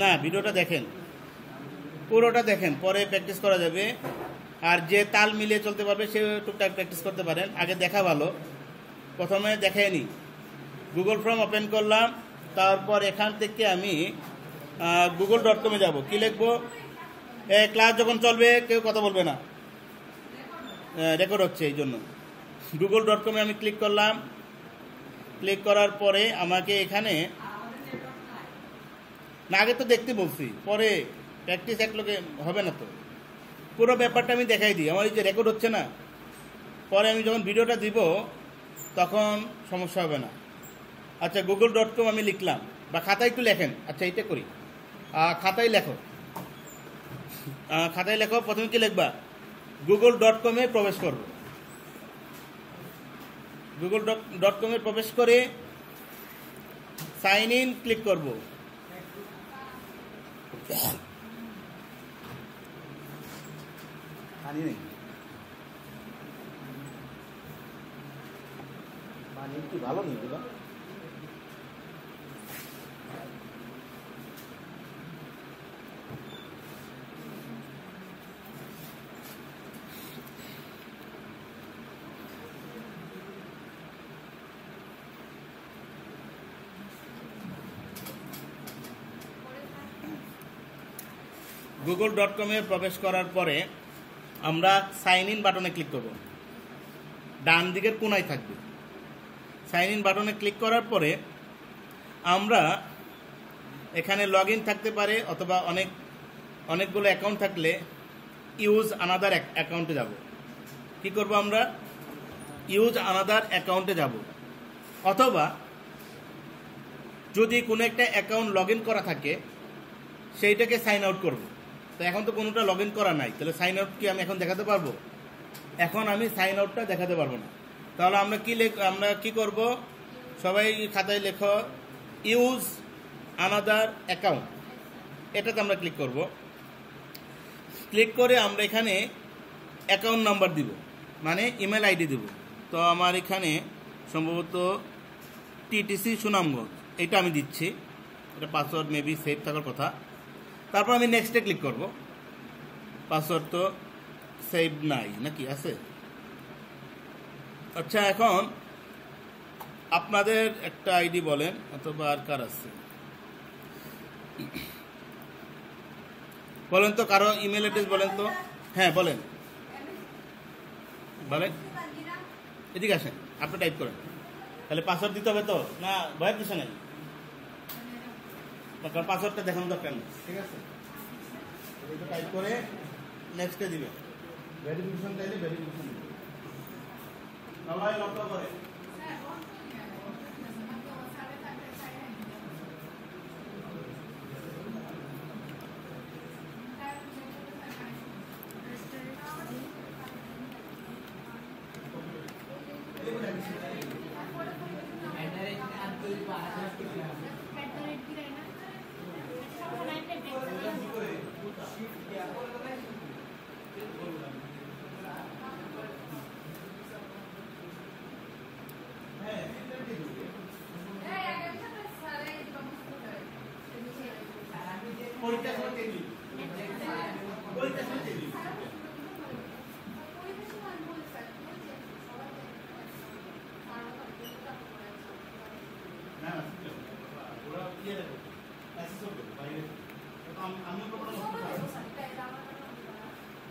না, ভিডিওটা দেখেন, পুরোটা দেখেন, পরে প্র্যাকটিস করা যাবে। আর যে তাল মিলিয়ে চলতে পারবে সে টুকটাক প্র্যাকটিস করতে পারেন। আগে দেখা ভালো, প্রথমে দেখে নিই। গুগল ফর্ম ওপেন করলাম, তারপর এখান থেকে আমি google.com-এ যাব। কি লিখবো? ক্লাস যখন চলবে কেউ কথা বলবে না, রেকর্ড হচ্ছে, এই জন্য google.com-এ আমি ক্লিক করলাম। ক্লিক করার পরে আমাকে এখানে, না আগে তো দেখতে বলছি, পরে প্র্যাকটিস এক লোকে হবে না, তো পুরো ব্যাপারটা আমি দেখাই দিই। আমার এই যে রেকর্ড হচ্ছে না, পরে আমি যখন ভিডিওটা দিব তখন সমস্যা হবে না। আচ্ছা, google.com আমি লিখলাম, বা খাতায় একটু লেখেন। আচ্ছা, এইটা করি, খাতায় লেখো, খাতায় লেখো। প্রথমে কি লিখবা? google.com-এ প্রবেশ করব। google.com-এ প্রবেশ করে সাইন ইন ক্লিক করব। পানি নেই, পানি কি ভালো নেই এগুলো? google.com-এ প্রবেশ করার পরে আমরা সাইন ইন বাটনে ক্লিক করব। ডান দিকের কোনায় থাকবে সাইন ইন বাটনে ক্লিক করার পরে আমরা এখানে লগ ইন থাকতে পারে, অথবা অনেকগুলো অ্যাকাউন্ট থাকলে ইউজ আনাদার অ্যাকাউন্টে যাব। কি করব? আমরা ইউজ আনাদার অ্যাকাউন্টে যাব। অথবা যদি কোনো একটা অ্যাকাউন্ট লগ ইন করা থাকে সেইটাকে সাইন আউট করব। তো এখন তো কোনোটা লগ ইন করা নাই, তাহলে সাইন আউট কি আমি এখন দেখাতে পারবো? এখন আমি সাইন আউটটা দেখাতে পারবো না। তাহলে আমরা কি করব? সবাই খাতায় লেখো, ইউজ আনাদার অ্যাকাউন্ট, এটাতে আমরা ক্লিক করব। ক্লিক করে আমরা এখানে অ্যাকাউন্ট নাম্বার দিব, মানে ইমেল আইডি দিব। তো আমার এখানে সম্ভবত টিটিসি সুনামগঞ্জ, এটা আমি দিচ্ছি। এটা পাসওয়ার্ড মেবি সেভ থাকার কথা। তারপর আমি নেক্সটে ক্লিক করব। পাসওয়ার্ড তো সেভ নাই, নাকি আছে? আচ্ছা, এখন আপনাদের একটা আইডি বলেন, অথবা আর কার আছে বলেন তো, কারো ইমেল অ্যাড্রেস বলেন তো। হ্যাঁ, বলেন বলেন, এদিকে আসেন, আপনি টাইপ করেন। তাহলে পাসওয়ার্ড দিতে হবে তো? না, ভয়ের কিছু নাই, কারণ পাসওয়ার্ডটা দেখানো দরকার নেই। ঠিক আছে, এটা টাইপ করে নেক্সটে দিবেন। ভেরিফিকেশন চাইলে ভেরিফিকেশন দিবেন। সবাই লক্ষ্য করে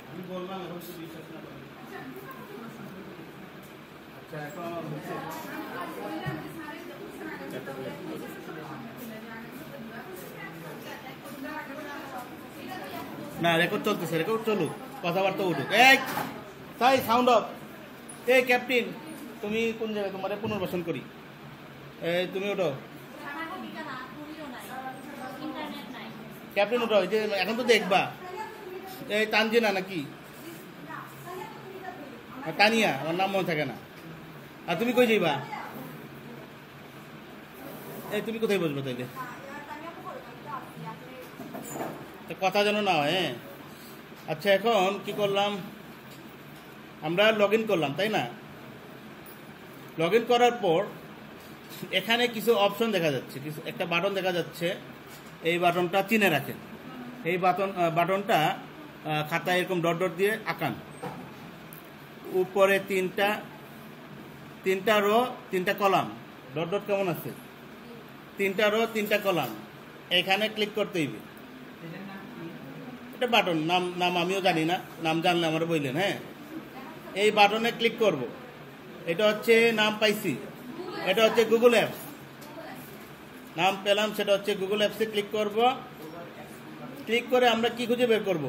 আমি বললাম এখন তো বিশ্বাস না করেন। আচ্ছা, এখন না, রেকর্ড চলতেছে, রেকর্ড চলুক, কথাবার্তা উঠুক। এই তাই সাউন্ড অফ। এই ক্যাপ্টেন, তুমি কোন জায়গায়? তোমার পুনর্বাসন করি। এই তুমি ওঠো, ক্যাপ্টেন ওঠো। এই যে এখন তো দেখবা, এই তানজিনা নাকি তানিয়া, আমার নাম মনে থাকে না। আর তুমি কই যাইবা? এই তুমি কোথায় বসবে তাইলে? কথা যেন না হয়। হ্যাঁ, আচ্ছা, এখন কি করলাম? আমরা লগ ইন করলাম, তাই না? লগ ইন করার পর এখানে কিছু অপশন দেখা যাচ্ছে, কিছু একটা বাটন দেখা যাচ্ছে। এই বাটনটা চিনে রাখেন। এই বাটনটা খাতায় এরকম ডট ডট দিয়ে আঁকান। উপরে তিনটা রো 3টা কলাম, ডট ডট কেমন আছে, 3টা রো 3টা কলাম, এখানে ক্লিক করতে হইবে। এটা বাটন, নাম আমিও জানি না, নাম জানলে আমার বললেন। হ্যাঁ, এই বাটনে ক্লিক করব। এটা হচ্ছে নাম পাইছি, এটা হচ্ছে গুগল অ্যাপস, নাম পেলাম, সেটা হচ্ছে গুগল অ্যাপসে ক্লিক করব। ক্লিক করে আমরা কি খুঁজে বের করব?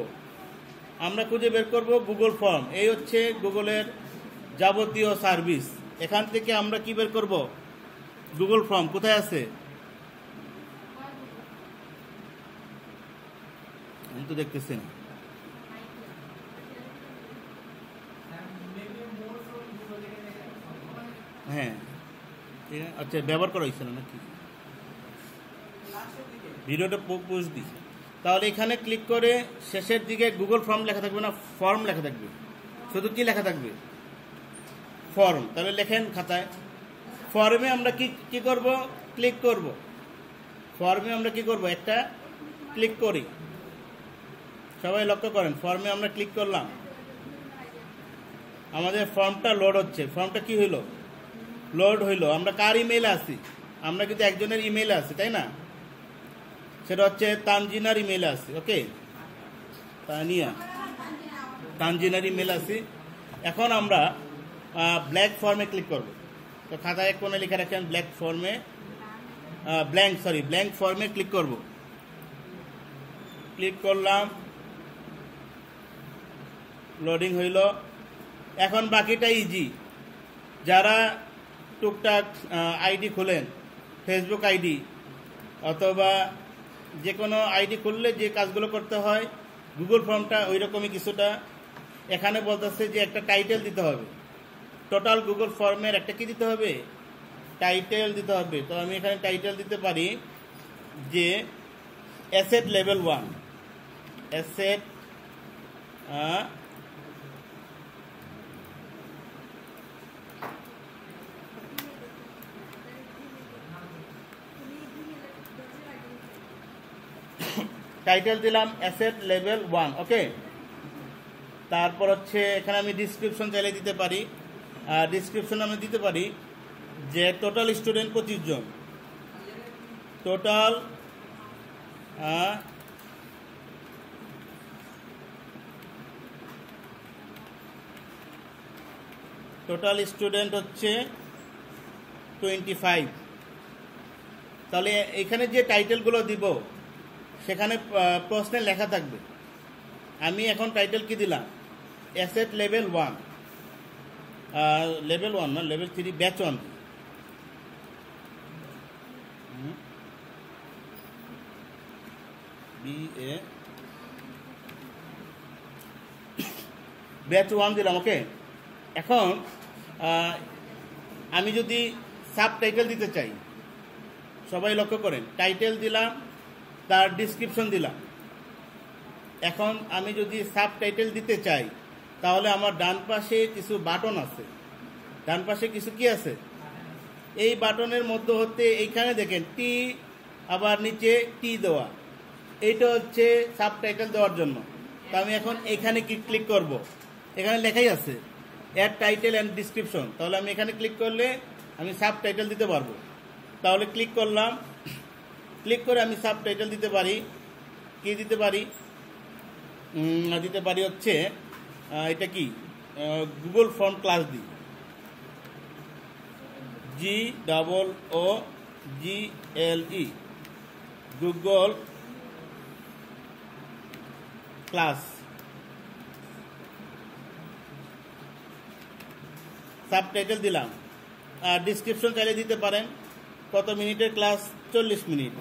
আমরা খুঁজে বের করব গুগল ফর্ম। এই হচ্ছে গুগলের যাবতীয় সার্ভিস। এখান থেকে আমরা কি বের করব? গুগল ফর্ম কোথায় আছে? আমি তো দেখতেছি না। হ্যাঁ, ঠিক আছে, আচ্ছা, ব্যবহার করা হয়েছে না নাকি? ভিডিওটা পোস্ট দিই। তাহলে এখানে ক্লিক করে শেষের দিকে গুগল ফর্ম লেখা থাকবে না, ফর্ম লেখা থাকবে। শুধু কি লেখা থাকবে? ফর্ম। তাহলে লেখেন খাতায়। ফর্মে আমরা কি করব? ক্লিক করব। ফর্মে আমরা কি করব? একটা ক্লিক করি। সবাই লক্ষ্য করেন, ফর্মে আমরা ক্লিক করলাম, আমাদের ফর্মটা লোড হচ্ছে। ফর্মটা কি হইল? লোড হইল। আমরা কার ইমেইলে আছি? আমরা কিন্তু একজনের ইমেইলে আছি, তাই না? সেটা হচ্ছে তানজিনার ইমেইলে আছি। ওকে, তানজিনার ইমেইল আছি। এখন আমরা ব্ল্যাঙ্ক ফর্মে ক্লিক করব। তো খাতায় এক কোণে লিখে রাখেন ব্ল্যাঙ্ক ফর্মে ক্লিক করব। ক্লিক করলাম, লোডিং হইল। এখন বাকিটা ইজি। যারা টুকটাক আইডি খুলেন, ফেসবুক আইডি অথবা যে কোনো আইডি খুললে যে কাজগুলো করতে হয়, গুগল ফর্মটা ওই রকমই কিছুটা। এখানে বলতেছে যে একটা টাইটেল দিতে হবে। টোটাল গুগল ফর্মের একটা কি দিতে হবে? টাইটেল দিতে হবে। তো আমি এখানে টাইটেল দিতে পারি যে অ্যাসেট লেভেল 1, অ্যাসেট টাইটেল দিলাম অ্যাসেট লেভেল 1। ওকে, তারপর হচ্ছে এখানে আমি ডিসক্রিপশন চাইলে দিতে পারি। ডিসক্রিপশন আমি দিতে পারি যে টোটাল স্টুডেন্ট 25 জন, টোটাল স্টুডেন্ট হচ্ছে 25। তাহলে এখানে যে টাইটেলগুলো দিব সেখানে প্রশ্নে লেখা থাকবে। আমি এখন টাইটেল কি দিলাম? অ্যাসেট লেভেল 1, লেভেল 1 না, লেভেল 3, ব্যাচ 1। ব্যাচ 1 দিলাম। ওকে, এখন আমি যদি সাব টাইটেল দিতে চাই, সবাই লক্ষ্য করেন, টাইটেল দিলাম, তার ডিসক্রিপশন দিলাম। এখন আমি যদি সাব টাইটেল দিতে চাই, তাহলে আমার ডান পাশে কিছু বাটন আছে। ডান পাশে কিছু কি আছে? এই বাটনের মধ্যে হতে এইখানে দেখেন টি, আবার নিচে টি দেওয়া, এইটা হচ্ছে সাব টাইটেল দেওয়ার জন্য। তো আমি এখন এখানে ক্লিক করব। এখানে লেখাই আছে অ্যাড টাইটেল অ্যান্ড ডিসক্রিপশন। তাহলে আমি এখানে ক্লিক করলে আমি সাব টাইটেল দিতে পারবো। তাহলে ক্লিক করলাম, ক্লিক করে আমি সাব টাইটেল দিতে পারি। কি দিতে পারি? দিতে পারি হচ্ছে এটা কি, গুগল ফর্ম ক্লাস দিই, GOOGLE, Google class. Sub title দিলাম। আর ডিসক্রিপশন চাইলে দিতে পারেন। কত মিনিটের ক্লাস? 40 মিনিট।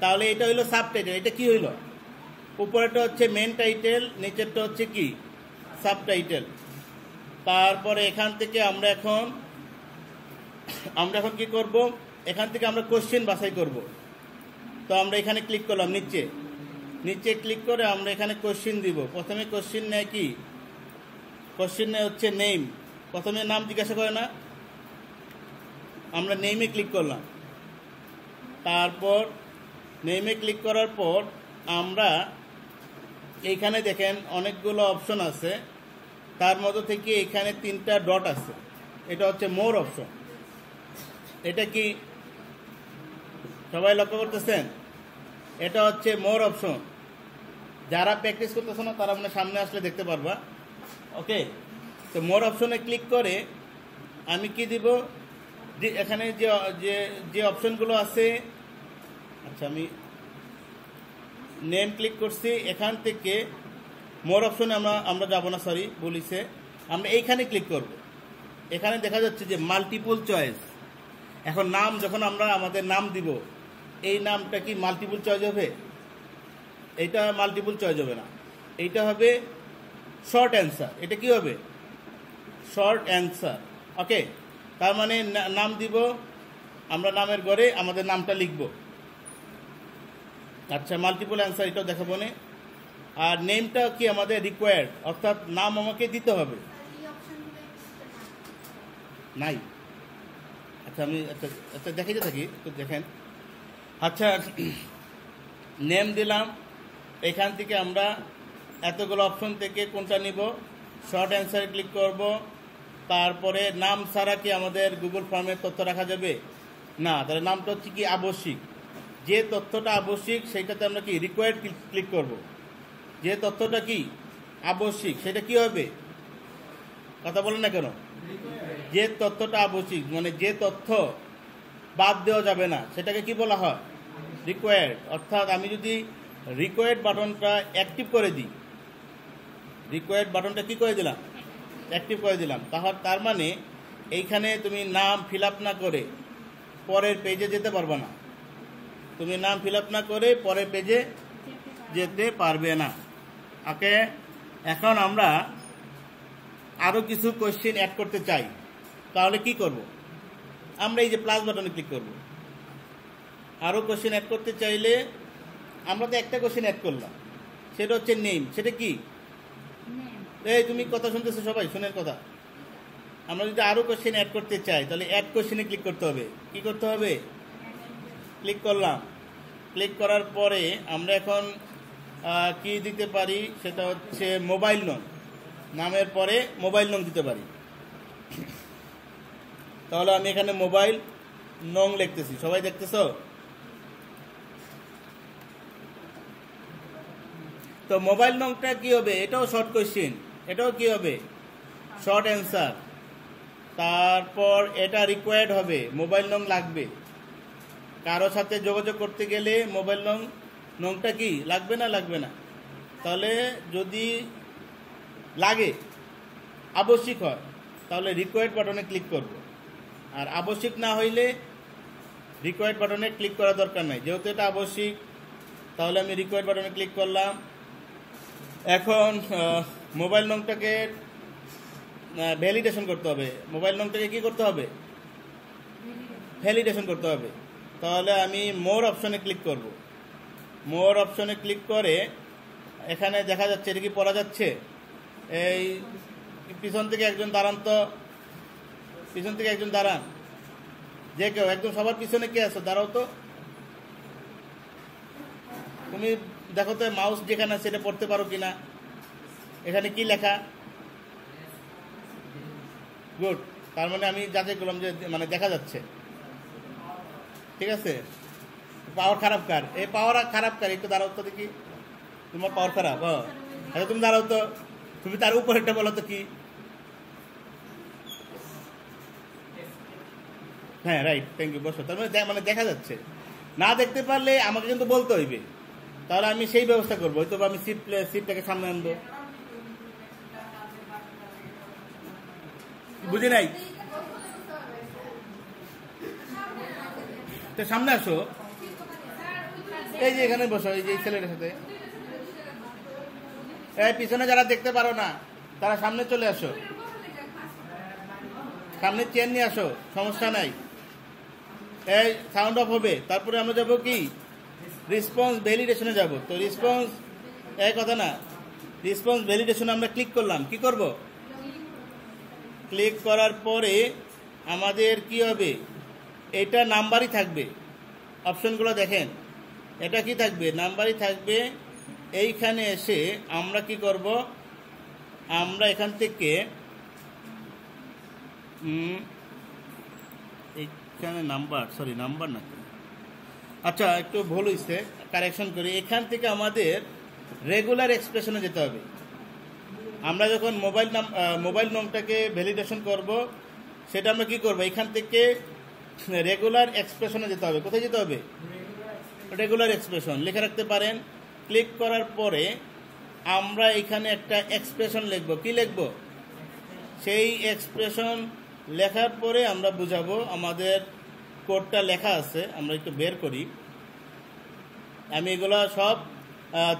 তাহলে এটা হইলো সাব টাইটেল। এটা কি হইল? উপরেটা হচ্ছে মেন টাইটেল, নিচেরটা হচ্ছে কি, সাব টাইটেল। তারপরে এখান থেকে আমরা এখন কি করব? এখান থেকে আমরা কোশ্চেন বাছাই করব। তো আমরা এখানে ক্লিক করলাম, নিচে ক্লিক করে আমরা এখানে কোশ্চেন দিব। প্রথমে কোশ্চেন নেয় কি? কোশ্চেন নেয় হচ্ছে নেম। প্রথমে নাম জিজ্ঞাসা করে না, আমরা নেমে ক্লিক করলাম। তারপর নেমে ক্লিক করার পর আমরা এইখানে দেখেন অনেকগুলো অপশন আছে, তার মধ্যে থেকে এখানে 3টা ডট আছে, এটা হচ্ছে মোর অপশন। এটা কি সবাই লক্ষ্য করতেছেন? এটা হচ্ছে মোর অপশন। যারা প্র্যাকটিস করতেছে না তারা আপনার সামনে আসলে দেখতে পারবা। ওকে, তো মোর অপশনে ক্লিক করে আমি কি দিব, এখানে যে অপশনগুলো আছে, আচ্ছা আমি নেম ক্লিক করছি, এখান থেকে মোর অপশনে আমরা যাব না, সরি বলিছে, আমরা এইখানে ক্লিক করব। এখানে দেখা যাচ্ছে যে মাল্টিপল চয়েস। এখন নাম যখন আমরা আমাদের নাম দিব, এই নামটা কি মাল্টিপল চয়েস হবে? এইটা মাল্টিপল চয়েস হবে না, এইটা হবে শর্ট অ্যান্সার। এটা কি হবে? Short answer. ওকে, তার মানে নাম দিব, আমরা নামের ঘরে আমাদের নামটা লিখব। আচ্ছা, মাল্টিপল অ্যান্সার এটাও দেখাবো না। আর নেমটা কি আমাদের রিকোয়ার্ড, অর্থাৎ নাম আমাকে দিতে হবে, নাই। আচ্ছা আমি আচ্ছা দেখাইতে থাকি, তো দেখেন। আচ্ছা, নেম দিলাম, এখান থেকে আমরা এতগুলো অপশন থেকে কোনটা নিব? শর্ট অ্যান্সারে ক্লিক করব। তারপরে নাম ছাড়া কি আমাদের গুগল ফর্মের তথ্য রাখা যাবে? না, তাহলে নামটা হচ্ছে কি আবশ্যিক। যে তথ্যটা আবশ্যিক সেইটাতে আমরা কি রিকোয়ার্ড ক্লিক করব। যে তথ্যটা কি আবশ্যিক সেটা কি হবে? কথা বলেন না কেন? যে তথ্যটা আবশ্যিক, মানে যে তথ্য বাদ দেওয়া যাবে না, সেটাকে কি বলা হয়? রিকোয়ার্ড। অর্থাৎ আমি যদি রিকোয়ার্ড বাটনটা অ্যাক্টিভ করে দিই, রিকোয়ার্ড বাটনটা কি করে দিলাম? অ্যাক্টিভ করে দিলাম। তার মানে এইখানে তুমি নাম ফিল আপ না করে পরের পেজে যেতে পারবে না। তুমি নাম ফিল আপ না করে পরের পেজে যেতে পারবে না। ওকে, এখন আমরা আরও কিছু কোশ্চেন অ্যাড করতে চাই, তাহলে কি করব? আমরা এই যে প্লাস বাটনে ক্লিক করব। আরও কোশ্চেন অ্যাড করতে চাইলে আমরা তো একটা কোশ্চেন অ্যাড করলাম, সেটা হচ্ছে নেম। সেটা কি? এই তুমি কথা শুনতেছো সবাই, শুনেন কথা। আমরা যদি আরও কোশ্চেন অ্যাড করতে চাই তাহলে অ্যাড কোশ্চেনে ক্লিক করতে হবে। কি করতে হবে? ক্লিক করলাম। ক্লিক করার পরে আমরা এখন কি দিতে পারি, সেটা হচ্ছে মোবাইল নং। নামের পরে মোবাইল নং দিতে পারি। তাহলে আমি এখানে মোবাইল নং লিখতেছি, সবাই দেখতেছো? তো মোবাইল নংটা কি হবে? এটাও শর্ট কোশ্চেন, এটাও কি হবে? Short answer. তারপর এটা রিকোয়ার্ড হবে, মোবাইল নং লাগবে। কারো সাথে যোগাযোগ করতে গেলে মোবাইল নংটা কি লাগবে না? লাগবে না। তাহলে যদি লাগে, আবশ্যিক হয়, তাহলে রিকোয়ার্ড বাটনে ক্লিক করব। আর আবশ্যিক না হইলে রিকোয়ার্ড বাটনে ক্লিক করা দরকার নাই। যেহেতু এটা আবশ্যিক, তাহলে আমি রিকোয়ার্ড বাটনে ক্লিক করলাম। এখন মোবাইল নংটাকে ভ্যালিডেশন করতে হবে। মোবাইল নংটাকে কি করতে হবে? ভ্যালিডেশন করতে হবে। তাহলে আমি মোর অপশনে ক্লিক করব। মোর অপশনে ক্লিক করে এখানে দেখা যাচ্ছে, এটা কি পড়া যাচ্ছে? এই পিছন থেকে একজন দাঁড়ান তো, পিছন থেকে একজন দাঁড়ান, যে কেউ একদম, সবার পিছনে কে আছে দাঁড়াও তো। তুমি দেখো তো মাউস যেখানে আছে এটা পড়তে পারো কিনা। এখানে কি লেখা? গুড, তার মানে আমি যাচাই করলাম যে মানে দেখা যাচ্ছে। ঠিক আছে, পাওয়ার খারাপ কার? এই পাওয়ার খারাপ কার? একটু দাঁড়াও তো দেখি, তোমার পাওয়ার খারাপ। আচ্ছা তুমি দাঁড়াও তো, তুমি তার উপরেরটা বলো তো কি। হ্যাঁ রাইট, থ্যাংক ইউ, বসো। তার মানে দেখা যাচ্ছে। না দেখতে পারলে আমাকে কিন্তু বলতে হইবে, তাহলে আমি সেই ব্যবস্থা করবো। হয়তো আমি সিটটাকে সামনে আনবো। বুঝি নাই? তো সামনে আসো, এই যে এখানে বসো, এই যে এই ছেলেটার সাথে। এই পিছনে যারা দেখতে পারো না তারা সামনে চলে আসো, সামনে চেয়ার নিয়ে আসো, সমস্যা নাই। এই সাউন্ড অফ হবে, তারপরে আমরা যাবো কি রেসপন্স ভ্যালিডেশনে যাব। তো রেসপন্স, এক কথা না, রেসপন্স ভ্যালিডেশনে আমরা ক্লিক করলাম। কি করব? ক্লিক করার পরে আমাদের কি হবে? এটা নাম্বারই থাকবে, অপশনগুলো দেখেন, এটা কি থাকবে? নাম্বারই থাকবে। এইখানে এসে আমরা কি করব, আমরা এখান থেকে এইখানে নাম্বার, সরি নাম্বার না, আচ্ছা একটু ভুল হয়েছে, কারেকশন করি। এখান থেকে আমাদের রেগুলার এক্সপ্রেশনে যেতে হবে। আমরা যখন মোবাইল নংটাকে ভ্যালিডেশন করব, সেটা আমরা কি করব, এখান থেকে রেগুলার এক্সপ্রেশনে যেতে হবে। কোথায় যেতে হবে? রেগুলার এক্সপ্রেশন লিখে রাখতে পারেন। ক্লিক করার পরে আমরা এখানে একটা এক্সপ্রেশন লিখব। কি লিখব? সেই এক্সপ্রেশন লেখার পরে আমরা বুঝাবো। আমাদের কোডটা লেখা আছে, আমরা একটু বের করি। আমি এগুলো সব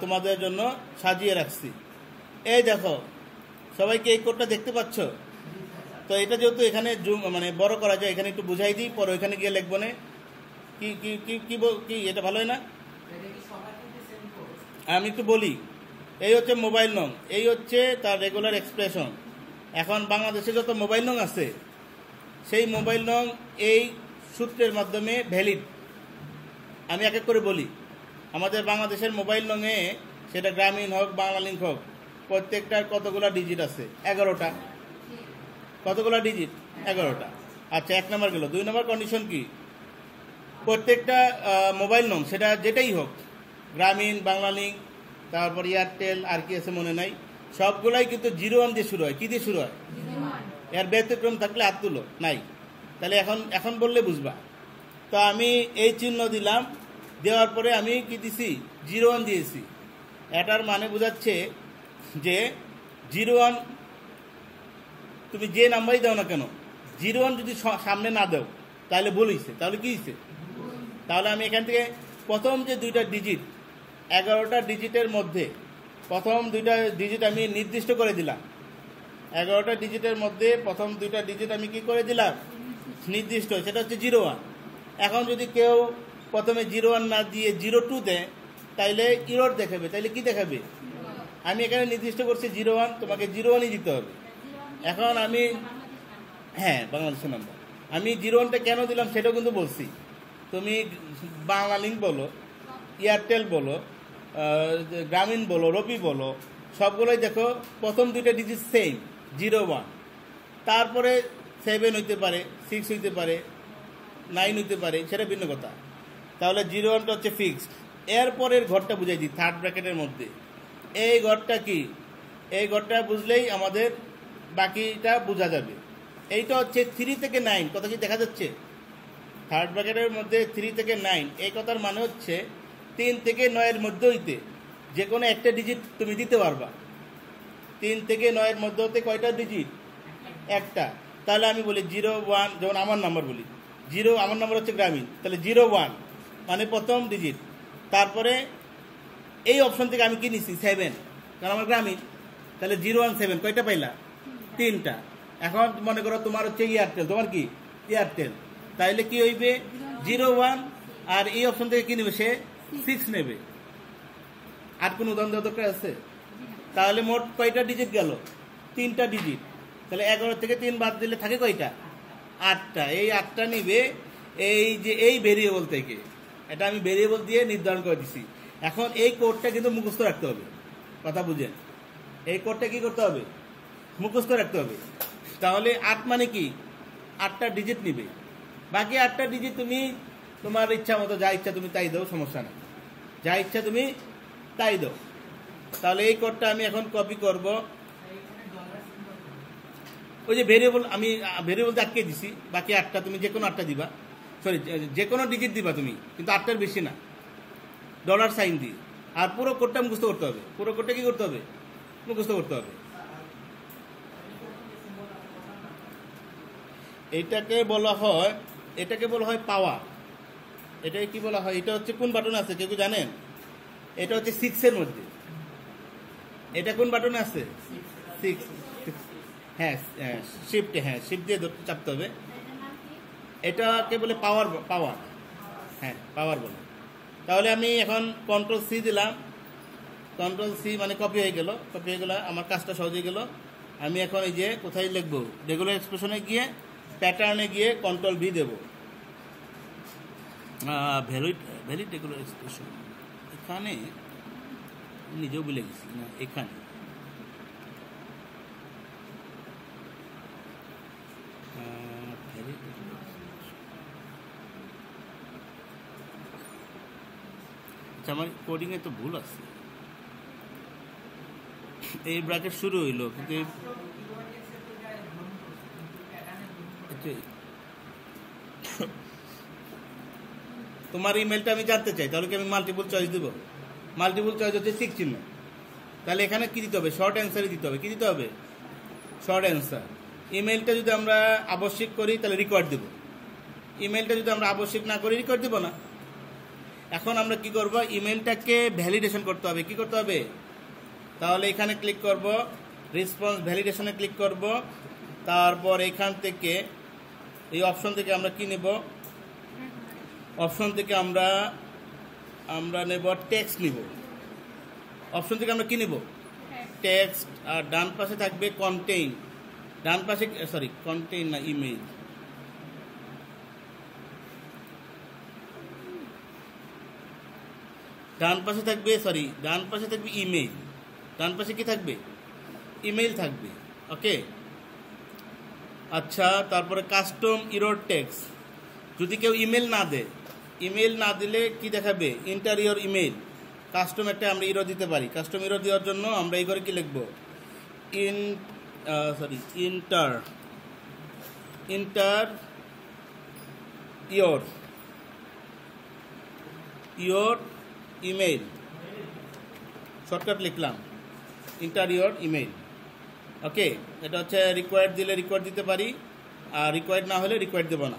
তোমাদের জন্য সাজিয়ে রাখছি। এই দেখো, সবাইকে এই কোডটা দেখতে পাচ্ছ তো? এটা যেহেতু এখানে জুম মানে বড় করা যায়, এখানে একটু বুঝাই দিই, পরে ওইখানে গিয়ে লিখবো না। কি কি কি কি কি এটা ভালোই না? আমি একটু বলি। এই হচ্ছে মোবাইল নং, এই হচ্ছে তার রেগুলার এক্সপ্রেশন। এখন বাংলাদেশে যত মোবাইল নং আছে, সেই মোবাইল নং এই সূত্রের মাধ্যমে ভ্যালিড। আমি এক এক করে বলি। আমাদের বাংলাদেশের মোবাইল নংয়ে, সেটা গ্রামীণ হোক বাংলা লিঙ্ক হোক, প্রত্যেকটার কতগুলা ডিজিট আছে? 11টা। কতগুলা ডিজিট? 11টা। আচ্ছা, 1 নম্বর গেল। 2 নম্বর কন্ডিশন কি? প্রত্যেকটা মোবাইল নং, সেটা যেটাই হোক, গ্রামীণ, বাংলা লিঙ্ক, তারপর এয়ারটেল, আর কি আছে মনে নাই, সবগুলাই কিন্তু 01 দিয়ে শুরু হয়। কি দিয়ে শুরু হয়? এর ব্যতিক্রম থাকলে হাত তুলো। নাই? তাহলে এখন বললে বুঝবা। তো আমি এই চিহ্ন দিলাম, দেওয়ার পরে আমি কি দিছি? 01 দিয়েছি। এটার মানে বোঝাচ্ছে যে 01, তুমি যে নাম্বারই দাও না কেন, 01 যদি সামনে না দাও তাহলে ভুল হয়েছে। তাহলে কি হয়েছে? তাহলে আমি এখান থেকে প্রথম যে 2টা ডিজিট, 11টা ডিজিটের মধ্যে প্রথম 2টা ডিজিট আমি নির্দিষ্ট করে দিলাম। 11টা ডিজিটের মধ্যে প্রথম 2টা ডিজিট আমি কি করে দিলাম? নির্দিষ্ট। সেটা হচ্ছে 01। এখন যদি কেউ প্রথমে 01 না দিয়ে 02 দেয়, তাইলে ইরর দেখাবে। তাইলে কি দেখাবে? আমি এখানে নির্দিষ্ট করছি 01, তোমাকে 01ই দিতে হবে। এখন আমি, হ্যাঁ, বাংলাদেশের নাম্বার। আমি 01টা কেন দিলাম সেটাও কিন্তু বলছি। তুমি বাংলা লিঙ্ক বলো, এয়ারটেল বলো, গ্রামীণ বলো, রবি বলো, সবগুলোই দেখো প্রথম 2টা ডিজিট সেম, 01। তারপরে 7 হইতে পারে, 6 হইতে পারে, 9 হইতে পারে, সেটা ভিন্ন কথা। তাহলে 01টা হচ্ছে ফিক্সড। এরপরের ঘরটা বুঝাই দিই, থার্ড ব্র্যাকেটের মধ্যে। এই ঘরটা কি? এই ঘরটা বুঝলেই আমাদের বাকিটা বোঝা যাবে। এইটা হচ্ছে 3 থেকে 9। কথা কি দেখা যাচ্ছে? থার্ড ব্র্যাকেটের মধ্যে 3 থেকে 9, এই কথার মানে হচ্ছে 3 থেকে 9-এর মধ্যে হইতে যে কোনো একটা ডিজিট তুমি দিতে পারবা। 3 থেকে 9-এর মধ্যে হতে কয়টা ডিজিট? একটা। তাহলে আমি বলি 01, যেমন আমার নাম্বার বলি 0, আমার নাম্বার হচ্ছে গ্রামীণ, তাহলে 01 মানে প্রথম ডিজিট। তারপরে এই অপশন থেকে আমি কি নিছি? 7, কারণ আমার গ্রামীণ। তাহলে 017 কয়টা পাইলা? 3টা। এখন মনে করো তোমার হচ্ছে এয়ারটেল, তোমার কি? এয়ারটেল। তাইলে কি হইবে? 01, আর এই অপশন থেকে কি নেবে? সে 6 নেবে। আর কোন উদাহরণ দেওয়ার দরকার আছে? তাহলে মোট কয়টা ডিজিট গেল? 3টা ডিজিট। তাহলে 11 থেকে 3 বাদ দিলে থাকে কয়টা? 8টা। এই 8টা নিবে এই যে এই ভেরিয়েবল থেকে। এটা আমি ভেরিয়েবল দিয়ে নির্ধারণ করে দিছি। এখন এই কোডটা কিন্তু মুখস্থ রাখতে হবে। কথা বুঝেন? এই কোডটা কি করতে হবে? মুখস্থ রাখতে হবে। তাহলে 8 মানে কি? 8টা ডিজিট নিবে। বাকি 8টা ডিজিট তুমি তোমার ইচ্ছা মতো যা ইচ্ছা তুমি তাই দাও, সমস্যা না। যা ইচ্ছা তুমি তাই দাও। তাহলে এই কোডটা আমি এখন কপি করব। ওই যে ভেরিয়েবল, আমি ভেরিয়েবল আটকে দিছি। বাকি 8টা তুমি যে কোনো 8টা দিবা, সরি যে কোনো ডিজিট দিবা তুমি, কিন্তু 8টার বেশি না, $সাইন দিয়ে। আর পুরো কোডটা মুখস্থ করতে হবে। পুরো কোডটা কি করতে হবে? মুখস্থ করতে হবে। এটাকে বলা হয় পাওয়ার। এটাকে কি বলা হয়? এটা হচ্ছে কোন বাটনে আছে কেউ জানেন? এটা হচ্ছে 6-এর মধ্যে। এটা কোন বাটনে আছে? 6। হ্যাঁ, শিফট দিয়ে চাপতে হবে। এটাকে বলে পাওয়ার। হ্যাঁ, পাওয়ার বলে। তাহলে আমি এখন কন্ট্রোল-C দিলাম। কন্ট্রোল-C মানে কপি হয়ে গেল। আমার কাজটা সহজ হয়ে গেল। আমি এখন এই যে কোথায় লিখবো, রেগুলার এক্সপ্রেশনে গিয়ে প্যাটার্নে গিয়ে কন্ট্রোল-V দেব। ভ্যালিড ভ্যালিড রেগুলার এক্সপ্রেশন এখানে নিজেও বলে গেছি না এখানে ভ্যালিড আচ্ছা আমার কোডিংয়ে তো ভুল আছে এই ব্র্যাকেট শুরু হইলো কিন্তু তোমার ইমেলটা আমি জানতে চাই তাহলে কি আমি মাল্টিপল চয়েস দেবো মাল্টিপল চয়েস হচ্ছে ঠিক চিহ্ন তাহলে এখানে কি দিতে হবে শর্ট অ্যান্সারই দিতে হবে কি দিতে হবে শর্ট অ্যান্সার ইমেলটা যদি আমরা আবশ্যিক করি তাহলে রিকোয়ার্ড দেব ইমেলটা যদি আমরা আবশ্যিক না করি রিকোয়ার্ড দেবো না এখন আমরা কি করব ইমেলটাকে ভ্যালিডেশন করতে হবে কি করতে হবে তাহলে এখানে ক্লিক করব রেসপন্স ভ্যালিডেশনে ক্লিক করব তারপর এখান থেকে এই অপশন থেকে আমরা কি নেব অপশন থেকে আমরা নেব টেক্সট নিব অপশন থেকে আমরা কি নেব টেক্সট আর ডান পাশে থাকবে কন্টেইন ডান পাশে সরি কন্টেইন না ইমেজ ডান পাশে থাকবে ইমেইল ডান পাশে কি থাকবে ইমেইল থাকবে ওকে আচ্ছা তারপরে কাস্টম ইরর টেক্সট যদি কেউ ইমেল না দিলে কি দেখাবে ইন্টারিয়র ইমেল কাস্টম একটা আমরা ইরর দিতে পারি কাস্টম ইরর দেওয়ার জন্য আমরা এই করে কি লিখব ইন্টার ইয়োর ইমেইল শর্টকাট লিখলাম ইন্টারিয়র ইমেইল ওকে এটা হচ্ছে রিকোয়ার্ড দিলে রিকোয়ার্ড দিতে পারি আর রিকোয়ার্ড না হলে রিকোয়ার্ড দেব না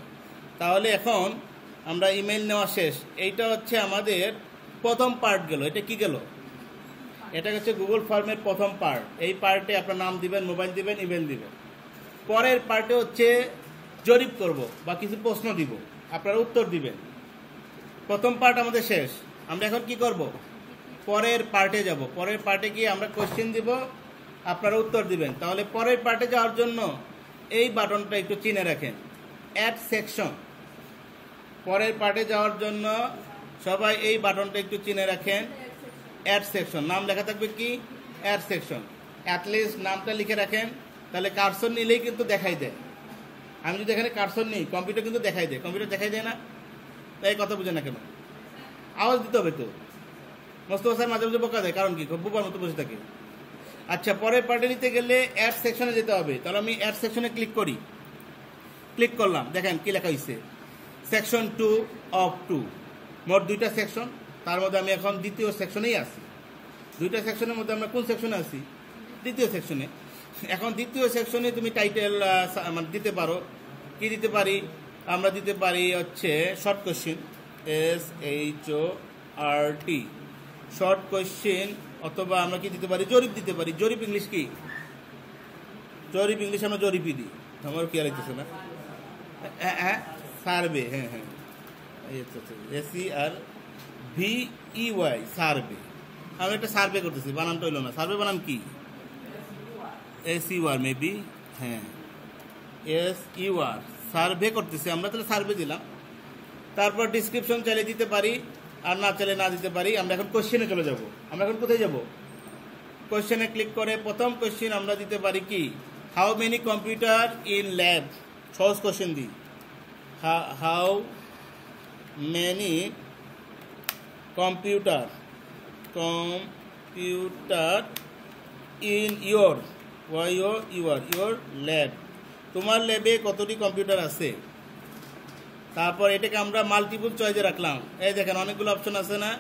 তাহলে এখন আমরা ইমেইল নেওয়া শেষ এইটা হচ্ছে আমাদের প্রথম পার্ট গেল এটা কি গেল এটা হচ্ছে গুগল ফর্মের প্রথম পার্ট এই পার্টে আপনার নাম দিবেন মোবাইল দিবেন ইমেল দিবেন পরের পার্টে হচ্ছে জরিপ করব বা কিছু প্রশ্ন দিব আপনারা উত্তর দিবেন প্রথম পার্ট আমাদের শেষ আমরা এখন কি করব পরের পার্টে যাব পরের পার্টে গিয়ে আমরা কোশ্চেন দিব আপনারা উত্তর দিবেন তাহলে পরের পার্টে যাওয়ার জন্য এই বাটনটা একটু চিনে রাখেন অ্যাড সেকশন পরের পার্টে যাওয়ার জন্য সবাই এই বাটনটা একটু চিনে রাখেন অ্যাড সেকশন নাম লেখা থাকবে কি অ্যাড সেকশন অ্যাটলিস্ট নামটা লিখে রাখেন তাহলে কার্সর নিলেই কিন্তু দেখাই দেয় আমি যদি এখানে কার্সর নিই কম্পিউটার কিন্তু দেখাই দেয় কম্পিউটার দেখাই দেয় না তাই কথা বুঝে না কেন আওয়াজ দিতে হবে তো মোস্তফা স্যার মাঝে মাঝে বোকা দেয় কারণ কি বোকার মতো বসে থাকে আচ্ছা পরের পার্টে নিতে গেলে অ্যাড সেকশনে যেতে হবে তাহলে আমি অ্যাড সেকশনে ক্লিক করলাম দেখেন কি লেখা হয়েছে সেকশন 2 অফ 2 মোট 2টা সেকশন তার মধ্যে আমি এখন দ্বিতীয় সেকশনেই আছি 2টা সেকশনের মধ্যে আমরা কোন সেকশনে আছি দ্বিতীয় সেকশনে এখন দ্বিতীয় সেকশনে তুমি টাইটেল দিতে পারো কি দিতে পারি আমরা দিতে পারি হচ্ছে short question SHORT short question অথবা আমরা কি দিতে পারি জরিপ দিতে পারি জরিপ ইংলিশ কি জরিপ ইংলিশ আমরা জরিপই দিই আমার কি আর হইতেছে না হ্যাঁ সার্ভে হ্যাঁ SERVEY সার্ভে আমি একটা সার্ভে করতেছি বানানটা হইল না সার্ভে বানান কি SER মেবি হ্যাঁ SER সার্ভে করতেছি আমরা তাহলে সার্ভে দিলাম তারপর ডিসক্রিপশন চাইলে দিতে পারি আর না চাইলে না দিতে পারি আমরা এখন কোশ্চেনে চলে যাব আমরা এখন কোথায় যাব কোশ্চেনে ক্লিক করে প্রথম কোশ্চেন আমরা দিতে পারি কি how many computer in lab সহজ কোশ্চেন দিই how many computer in your lab তোমার ল্যাবে কতটি কম্পিউটার আছে তারপর এটাকে আমরা মাল্টিপল চয়েসে রাখলাম এই দেখেন অনেকগুলো অপশন আছে না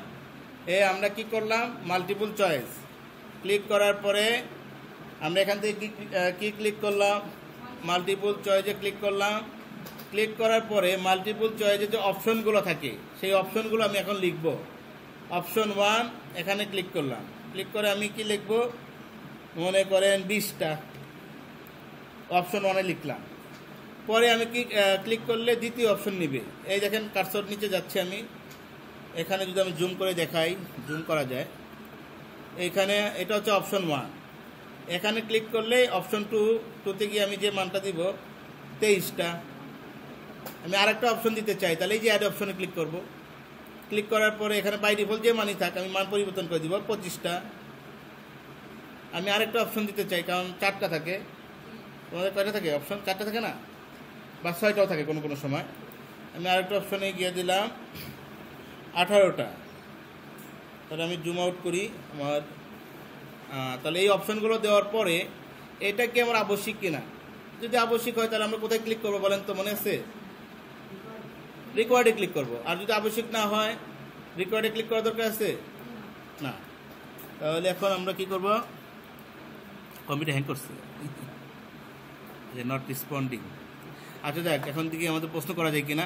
আমরা কি করলাম মাল্টিপল চয়েস ক্লিক করার পরে আমরা এখান থেকে কি ক্লিক করলাম মাল্টিপল চয়েসে ক্লিক করলাম ক্লিক করার পরে মাল্টিপল চয়েসে যে অপশনগুলো থাকে সেই অপশনগুলো আমি এখন লিখব অপশন 1 এখানে ক্লিক করলাম ক্লিক করে আমি কি লিখব মনে করেন 20টা অপশন 1 লিখলাম পরে আমি কি ক্লিক করলে দ্বিতীয় অপশন নেবে এই দেখেন কার্সর নিচে যাচ্ছে আমি এখানে যদি আমি জুম করে দেখাই জুম করা যায় এইখানে এটা হচ্ছে অপশন 1 এখানে ক্লিক করলে অপশন 2 তে গিয়ে আমি যে মানটা দিব 23টা আমি আরেকটা অপশন দিতে চাই, তাহলে এই যে অ্যাড অপশনে ক্লিক করব। ক্লিক করার পরে এখানে বাই ডিফল্ট যে মানই থাক আমি মান পরিবর্তন করে দিব 25টা। আমি আরেকটা অপশন দিতে চাই, কারণ 4টা থাকে। তোমাদের কয়টা থাকে অপশন? 4টা থাকে না, বা 6টাও থাকে কোনো কোনো সময়। আমি আরেকটা অপশনে গিয়ে দিলাম 18টা। তাহলে আমি জুম আউট করি আমার। তাহলে এই অপশনগুলো দেওয়ার পরে এটা কি আমার আবশ্যিক কিনা, যদি আবশ্যিক হয় তাহলে আমরা কোথায় ক্লিক করবো বলেন তো, মনে আছে? রিকোয়ার্ডে ক্লিক করব। আর যদি আবশ্যিক না হয় রিকোয়ার্ডে ক্লিক করার দরকার আছে না। তাহলে এখন আমরা কি করব? কম্পিউটার হ্যাং করছে, যে নট রেসপন্ডিং। আচ্ছা যাক, এখন থেকে আমাদের প্রশ্ন করা যায় কিনা।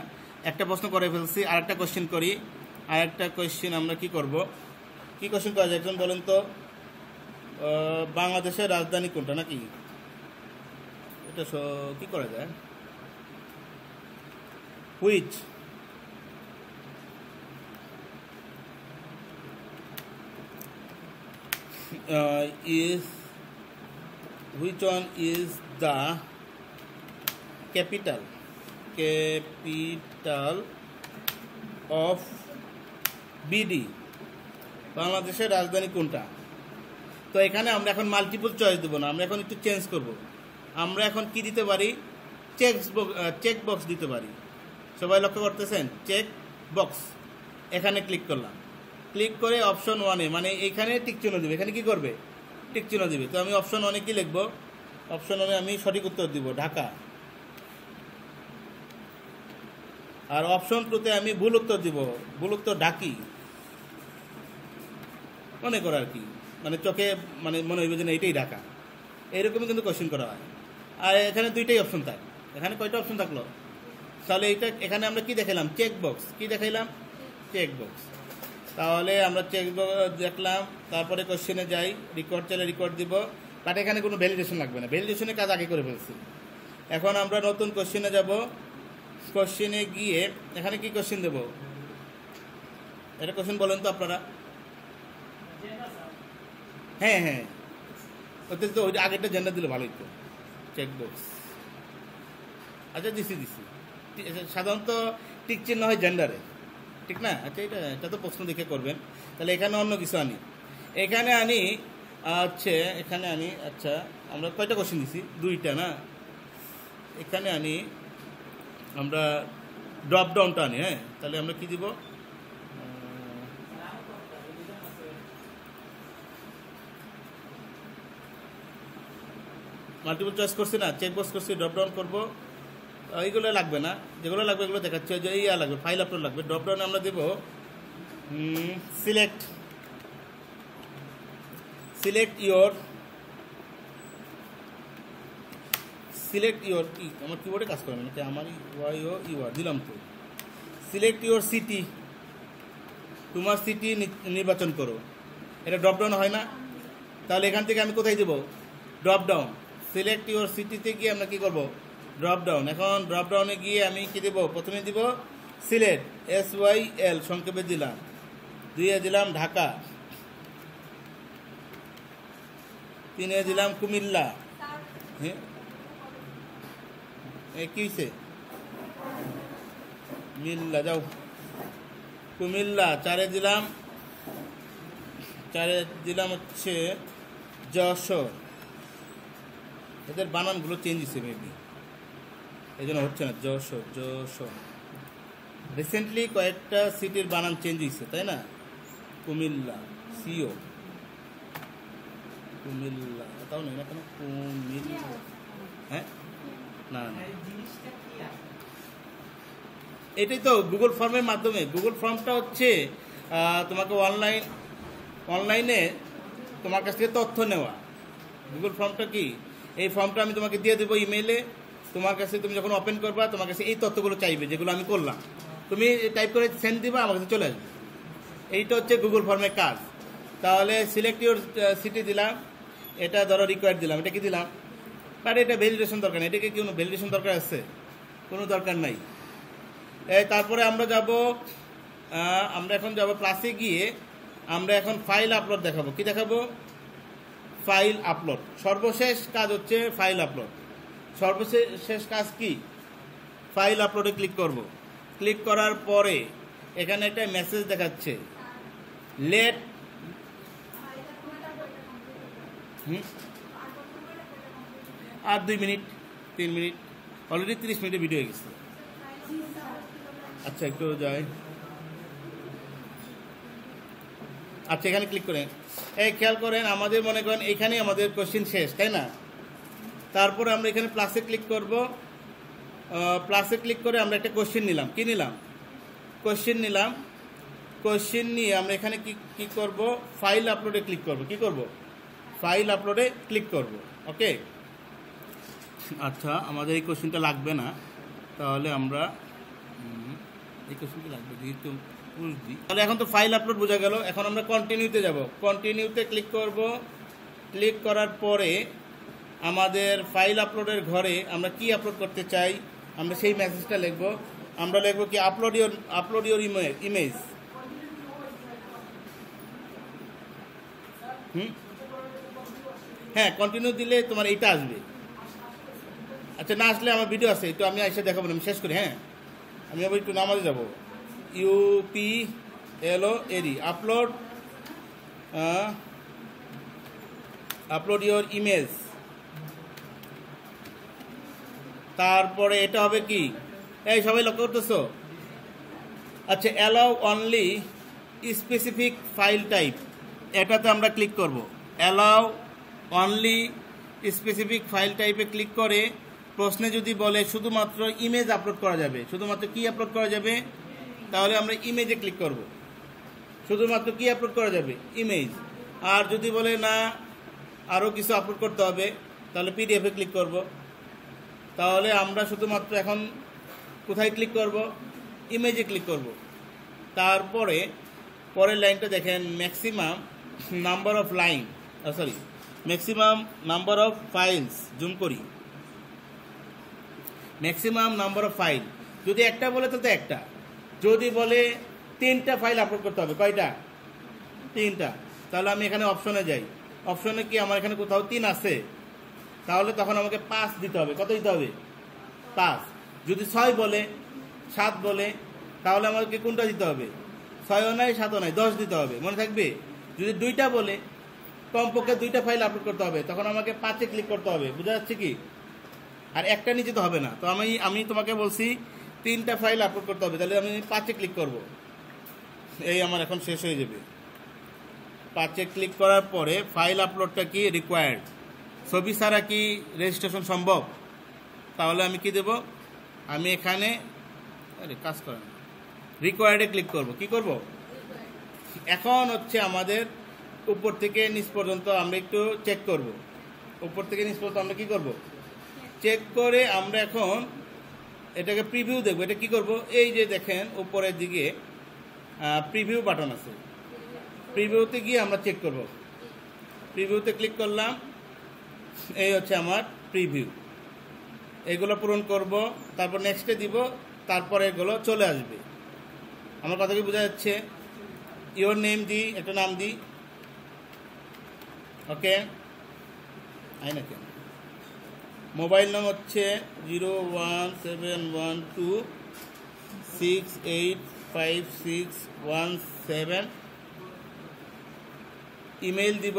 একটা প্রশ্ন করে ফেলছি, আর একটা কোশ্চেন করি। আর একটা কোশ্চেন আমরা কি করব, কি কোশ্চেন করা যায় একজন বলেন তো? বাংলাদেশের রাজধানী কোনটা, নাকি এটা কি করা যায়? Which which one is the capital of BD? বাংলাদেশের রাজধানী কোনটা? তো এখানে আমরা এখন মাল্টিপল চয়েস দেবো না, আমরা এখন একটু চেঞ্জ করব। আমরা এখন কি দিতে পারি? চেক বক্স দিতে পারি। সবাই লক্ষ্য করতেছেন? Check box. এখানে ক্লিক করলাম, ক্লিক করে অপশন 1-এ মানে এখানে টিক চিহ্ন দিবে। এখানে কি করবে? টিক চিহ্ন দিবে। তো আমি অপশন 1-এ কি লিখবো? অপশন 1-এ আমি সঠিক উত্তর দিব ঢাকা। আর অপশন 2-তে আমি ভুল উত্তর দিব, ভুল উত্তর ঢাকি। মনে করো আর কি, মানে চোখে মানে মনে হইবে যে এটাই ঢাকা। এইরকমই কিন্তু কোশ্চেন করা হয়। আর এখানে 2টাই অপশন থাকে। এখানে কয়টা অপশন থাকলো? তাহলে এইটা এখানে আমরা কি দেখাইলাম? Check box. কি দেখাইলাম? Check box. তাহলে আমরা চেক বক্স দেখলাম। তারপরে কোশ্চেনে যাই, রেকর্ড চাইলে রেকর্ড দিব, বাট এখানে কোনো ভ্যালিডেশন লাগবে না, ভ্যালিডেশনের কাজ আগে করে ফেলছি। এখন আমরা নতুন কোশ্চেনে যাব। কোশ্চেনে গিয়ে এখানে কি কোশ্চেন দেব? এটা কোশ্চেন বলেন তো আপনারা। হ্যাঁ হ্যাঁ, ওতে তো ওই আগেরটা জেন্ডার দিলে ভালোই তো। চেক বক্স আচ্ছা দিছি। সাধারণত টিক চিহ্ন হয় জেন্ডারে, ঠিক না? আচ্ছা এটা তো প্রশ্ন দেখে করবেন। তাহলে এখানে অন্য কিছু আনি, এখানে আনি এখানে আনি। আচ্ছা আমরা কয়টা কোশ্চেন দিছি? 2টা না? এখানে আনি আমরা ড্রপ ডাউনটা আনি। হ্যাঁ, তাহলে আমরা কি দিব? মাল্টিপল চয়েস করছি না, চেক বক্স করছি, ড্রপ ডাউন করবো। এইগুলো লাগবে না, যেগুলো লাগবে এগুলো দেখাচ্ছে। যে ইয়া লাগবে, ফাইল আপলোড লাগবে। ড্রপ ডাউনে আমরা দেবো সিলেক্ট ইয়োর আমার কিবোর্ডে কাজ করে নাকি? আমারই ইউআর দিলাম তো। সিলেক্ট ইয়োর সিটি, তোমার সিটি নির্বাচন করো। এটা ড্রপ ডাউন হয় না? তাহলে এখান থেকে আমি কোথায় দেবো? Drop down. সিলেক্ট ইয়োর সিটিতে গিয়ে আমরা কি করব? Drop down. এখন ড্রপ ডাউনে গিয়ে আমি কি দেব? প্রথমে দিব সিলেক্ট, SYL সংক্ষেপে দিলাম, 2-এ দিলাম ঢাকা, 3-এ দিলাম কুমিল্লা। হ্যাঁ কি হয়েছে? মিল্লা যাও, কুমিল্লা। 4-এ দিলাম হচ্ছে যশোর। এদের বানানগুলো চেঞ্জ হয়েছে মেবি, এই জন্য হচ্ছে না। যশোর রিসেন্টলি কয়েকটা সিটির বানান চেঞ্জ হয়েছে, তাই না? কুমিল্লা, কুমিল্লা তাও নেই না কেন? কুমিল্লা, হ্যাঁ না এটাই তো গুগল ফর্মের মাধ্যমে। গুগল ফর্মটা হচ্ছে তোমাকে অনলাইনে তোমার কাছ থেকে তথ্য নেওয়া। গুগল ফর্মটা কি? এই ফর্মটা আমি তোমাকে দিয়ে দেবো ইমেইলে। তোমার কাছে তুমি যখন ওপেন করবা তোমার কাছে এই তথ্যগুলো চাইবে যেগুলো আমি করলাম। তুমি টাইপ করে সেন্ড দিবা, আমার কাছে চলে আসবে। এইটা হচ্ছে গুগল ফর্মের কাজ। তাহলে সিলেক্ট ইউর সিটি দিলাম, এটা ধরো রিকোয়ার্ড দিলাম, এটা কি দিলাম? বাট এটা ভ্যালিডেশন দরকার নেই। এটাকে কি কোনো ভ্যালিডেশন দরকার আছে? কোনো দরকার নাই। তারপরে আমরা এখন যাব প্লাসে গিয়ে আমরা এখন ফাইল আপলোড দেখাবো। কি দেখাবো? File upload. সর্বশেষ কাজ হচ্ছে ফাইল আপলোড। সর্বশেষ কাজ কি? ফাইল আপলোডে ক্লিক করব। ক্লিক করার পরে এখানে একটা মেসেজ দেখাচ্ছে লেট আর 2 মিনিট 3 মিনিট, অলরেডি 30 মিনিটের ভিডিও হয়ে গেছে। আচ্ছা একটু যাই, আচ্ছা এখানে ক্লিক করেন। এই খেয়াল করেন আমাদের মনে করেন এখানেই আমাদের কোশ্চেন শেষ, তাই না? তারপরে আমরা এখানে প্লাসে ক্লিক করব। প্লাসে ক্লিক করে আমরা একটা কোশ্চেন নিলাম। কি নিলাম? কোশ্চেন নিলাম। কোশ্চেন নিয়ে আমরা এখানে কি করব? ফাইল আপলোডে ক্লিক করব। কি করব? ফাইল আপলোডে ক্লিক করব। ওকে, আচ্ছা আমাদের এই কোশ্চেনটা লাগবে না, তাহলে আমরা এই কোশ্চেনটা লাগবে যেহেতু পুশ দিই। তাহলে এখন তো ফাইল আপলোড বোঝা গেল। এখন আমরা কন্টিনিউতে যাব। কন্টিনিউতে ক্লিক করব। ক্লিক করার পরে আমাদের ফাইল আপলোডের ঘরে আমরা কি আপলোড করতে চাই আমরা সেই মেসেজটা লিখব। আমরা লিখব কি আপলোড ইওর ইমেজ। হ্যাঁ, কন্টিনিউ দিলে তোমার এইটা আসবে। আচ্ছা না আসলে আমার ভিডিও আছে, একটু আমি এসে দেখাবো, আমি শেষ করি। হ্যাঁ, আমি আবার একটু নামাজে যাব। UPLOAD upload your image. তারপরে এটা হবে কি, এই সবাই লক্ষ্য করতেছো? আচ্ছা, allow only specific file type, এটাতে আমরা ক্লিক করব। অ্যালাউ অনলি স্পেসিফিক ফাইল টাইপে ক্লিক করে প্রশ্নে যদি বলে শুধুমাত্র ইমেজ আপলোড করা যাবে, শুধুমাত্র কি আপলোড করা যাবে, তাহলে আমরা ইমেজে ক্লিক করব। শুধুমাত্র কি আপলোড করা যাবে? ইমেজ। আর যদি বলে না আরও কিছু আপলোড করতে হবে, তাহলে পিডিএফে ক্লিক করব। তাহলে আমরা শুধুমাত্র এখন কোথায় ক্লিক করব? ইমেজে ক্লিক করব। তারপরে পরের লাইনটা দেখেন, maximum number of line, sorry maximum number of files, zoom করি, ম্যাক্সিমাম নাম্বার অফ ফাইল। যদি একটা বলে তো একটা, যদি বলে 3টা ফাইল আপলোড করতে হবে, কয়টা? 3টা। তাহলে আমি এখানে অপশনে যাই। অপশনে কি আমার এখানে কোথাও 3 আছে, তাহলে তখন আমাকে 5 দিতে হবে। কত দিতে হবে? 5। যদি 6 বলে, 7 বলে, তাহলে আমাকে কোনটা দিতে হবে? 6ও নাই 7ও নাই, 10 দিতে হবে। মনে থাকবে? যদি 2টা বলে, কমপক্ষে 2টা ফাইল আপলোড করতে হবে, তখন আমাকে 5-এ ক্লিক করতে হবে। বোঝা যাচ্ছে কি? আর একটা নিচে তো হবে না। তো আমি তোমাকে বলছি 3টা ফাইল আপলোড করতে হবে, তাহলে আমি 5-এ ক্লিক করব। এই আমার এখন শেষ হয়ে যাবে। 5-এ ক্লিক করার পরে ফাইল আপলোডটা কি রিকোয়ার্ড, ছবি ছাড়া কি রেজিস্ট্রেশন সম্ভব? তাহলে আমি কি দেব? আমি এখানে কাজ করে না, রিকোয়ার্ডে ক্লিক করব। কি করব? এখন হচ্ছে আমাদের উপর থেকে নিচ পর্যন্ত আমরা একটু চেক করব। উপর থেকে নিচ পর্যন্ত আমরা কি করব? চেক করে আমরা এখন এটাকে প্রিভিউ দেখব। এটা কি করব? এই যে দেখেন উপরের দিকে প্রিভিউ বাটন আছে, প্রিভিউতে গিয়ে আমরা চেক করব। প্রিভিউতে ক্লিক করলাম, এই হচ্ছে আমার প্রিভিউ। এগুলো পূরণ করব, তারপর নেক্সটে দিব, তারপরে এগুলো চলে আসবে। আমার কথা কি বোঝা যাচ্ছে? ইওর নেম দিই, একটা নাম দিই। ওকে, আই না কেন মোবাইল নাম হচ্ছে 01712685617। ইমেল দিব,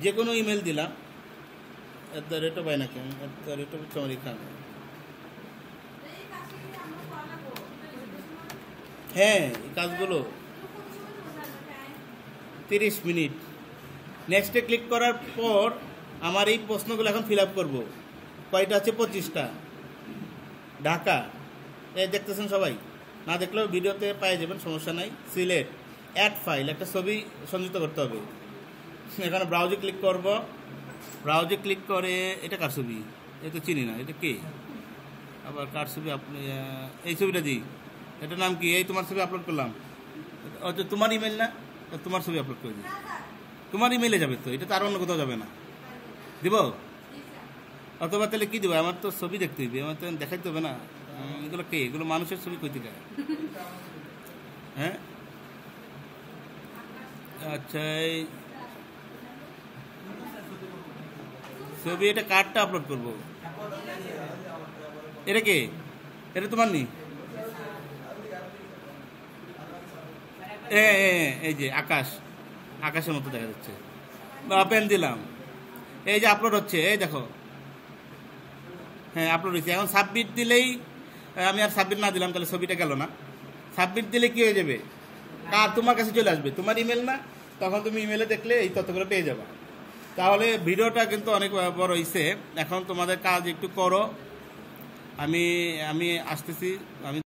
যে কোনো ইমেল দিলাম। @, পাই না কেন @, হচ্ছে আমার এখানে। হ্যাঁ, এই কাজগুলো 30 মিনিট। নেক্সটে ক্লিক করার পর আমার এই প্রশ্নগুলো এখন ফিল আপ করবো। কয়টা আছে? 25টা। ঢাকা, এই দেখতেছেন সবাই, না দেখলেও ভিডিওতে পাই যাবেন, সমস্যা নাই। সিলেট, অ্যাড ফাইল, একটা ছবি সংযুক্ত করতে হবে। এখানে ব্রাউজে ক্লিক করব। ব্রাউজে ক্লিক করে, এটা কার ছবি? এটা চিনি না, এটা কে? আবার কার ছবি? আপনি এই ছবিটা দিই, এটার নাম কি? এই তোমার ছবি আপলোড করলাম। তো তোমার ইমেল না, তোমার ছবি আপলোড করে দিই। তোমার ইমেলে যাবে তো, এটা তো আর অন্য কোথাও যাবে না। দিব? অথবা তাহলে কি দিব? আমার তো ছবি দেখতে হইবে, আমার তো দেখাইতে হবে না। এগুলো কে? এগুলো মানুষের ছবি কই থেকে? হ্যাঁ, আচ্ছা এই ছবি, এটা কার্ডটা আপলোড করবো। এটা কে? এটা তোমার নি? এই যে আকাশ, আকাশের মতো দেখা যাচ্ছে। পেন দিলাম, এই যে আপলোড হচ্ছে, এই দেখো, হ্যাঁ আপলোড হয়েছে। এখন সাবমিট দিলেই, আমি আর সাবমিট না দিলাম তাহলে ছবিটা গেল না। সাবমিট দিলে কি হয়ে যাবে? তোমার কাছে চলে আসবে, তোমার ইমেল না, তখন তুমি ইমেলে দেখলে এই তথ্যগুলো পেয়ে যাবে। তাহলে ভিডিওটা কিন্তু অনেক বড় হয়েছে। এখন তোমাদের কাজ একটু করো, আমি আসতেছি। আমি